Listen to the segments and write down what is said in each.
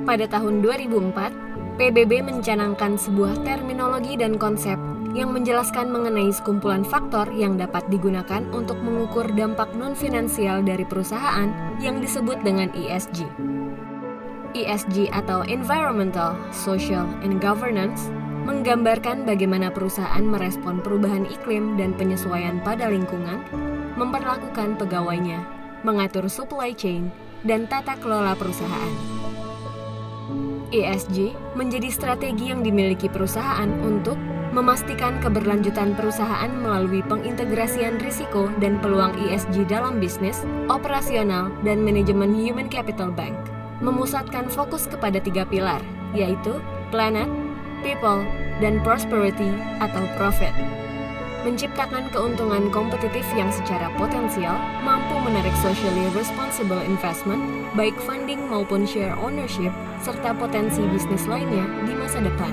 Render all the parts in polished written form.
Pada tahun 2004, PBB mencanangkan sebuah terminologi dan konsep yang menjelaskan mengenai sekumpulan faktor yang dapat digunakan untuk mengukur dampak non-finansial dari perusahaan yang disebut dengan ESG. ESG atau Environmental, Social, and Governance menggambarkan bagaimana perusahaan merespon perubahan iklim dan penyesuaian pada lingkungan, memperlakukan pegawainya, mengatur supply chain, dan tata kelola perusahaan. ESG menjadi strategi yang dimiliki perusahaan untuk memastikan keberlanjutan perusahaan melalui pengintegrasian risiko dan peluang ESG dalam bisnis, operasional, dan manajemen human capital bank. Memusatkan fokus kepada 3 pilar, yaitu planet, people, dan prosperity atau profit. Menciptakan keuntungan kompetitif yang secara potensial mampu menarik socially responsible investment, baik funding maupun share ownership, serta potensi bisnis lainnya di masa depan.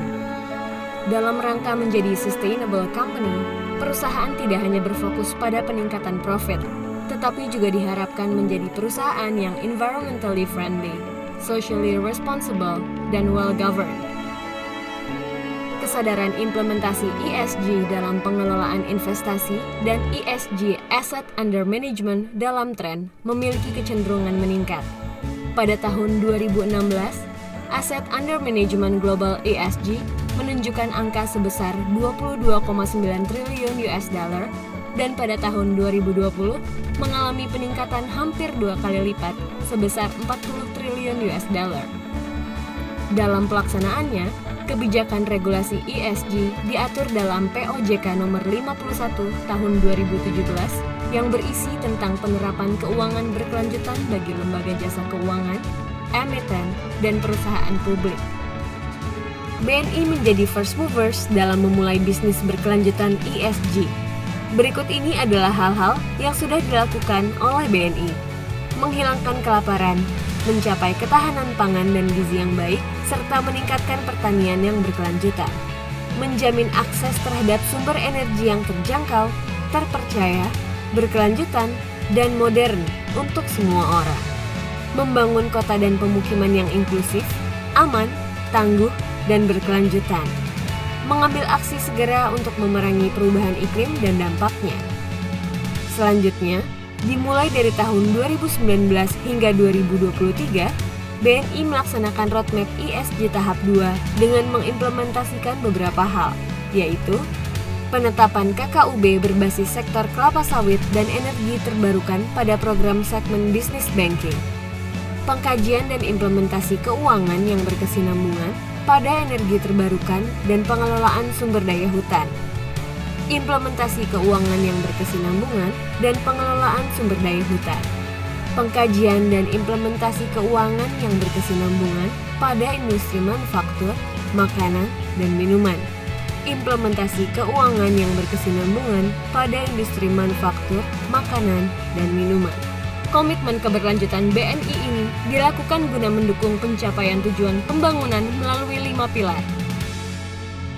Dalam rangka menjadi sustainable company, perusahaan tidak hanya berfokus pada peningkatan profit, tetapi juga diharapkan menjadi perusahaan yang environmentally friendly, socially responsible, dan well-governed. Kesadaran implementasi ESG dalam pengelolaan investasi dan ESG Asset Under Management dalam tren memiliki kecenderungan meningkat. Pada tahun 2016, Asset Under Management Global ESG menunjukkan angka sebesar 22,9 triliun US dollar dan pada tahun 2020 mengalami peningkatan hampir 2 kali lipat sebesar 40 triliun US dollar. Dalam pelaksanaannya, kebijakan regulasi ESG diatur dalam POJK nomor 51 tahun 2017 yang berisi tentang penerapan keuangan berkelanjutan bagi lembaga jasa keuangan, emiten, dan perusahaan publik. BNI menjadi first movers dalam memulai bisnis berkelanjutan ESG. Berikut ini adalah hal-hal yang sudah dilakukan oleh BNI. Menghilangkan kelaparan, mencapai ketahanan pangan dan gizi yang baik, serta meningkatkan pertanian yang berkelanjutan. Menjamin akses terhadap sumber energi yang terjangkau, terpercaya, berkelanjutan, dan modern untuk semua orang. Membangun kota dan pemukiman yang inklusif, aman, tangguh, dan berkelanjutan. Mengambil aksi segera untuk memerangi perubahan iklim dan dampaknya. Selanjutnya, dimulai dari tahun 2019 hingga 2023, BNI melaksanakan roadmap ESG tahap 2 dengan mengimplementasikan beberapa hal, yaitu penetapan KKUB berbasis sektor kelapa sawit dan energi terbarukan pada program segmen business banking, pengkajian dan implementasi keuangan yang berkesinambungan pada energi terbarukan dan pengelolaan sumber daya hutan, implementasi keuangan yang berkesinambungan dan pengelolaan sumber daya hutan, pengkajian dan implementasi keuangan yang berkesinambungan pada industri manufaktur, makanan, dan minuman, implementasi keuangan yang berkesinambungan pada industri manufaktur, makanan, dan minuman. Komitmen keberlanjutan BNI ini dilakukan guna mendukung pencapaian tujuan pembangunan melalui 5 pilar.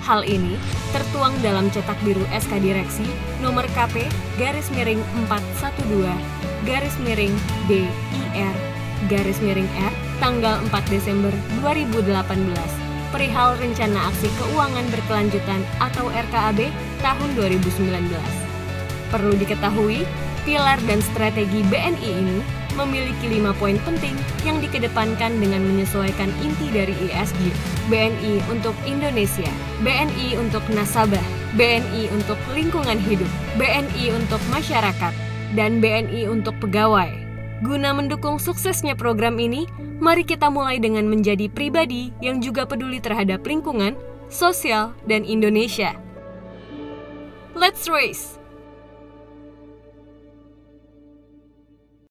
Hal ini tertuang dalam cetak biru SK Direksi nomor KP /412/BIR/R tanggal 4 Desember 2018 perihal Rencana Aksi Keuangan Berkelanjutan atau RKAB tahun 2019. Perlu diketahui, pilar dan strategi BNI ini memiliki 5 poin penting yang dikedepankan dengan menyesuaikan inti dari ESG. BNI untuk Indonesia, BNI untuk nasabah, BNI untuk lingkungan hidup, BNI untuk masyarakat, dan BNI untuk pegawai. Guna mendukung suksesnya program ini, mari kita mulai dengan menjadi pribadi yang juga peduli terhadap lingkungan, sosial, dan Indonesia. Let's race!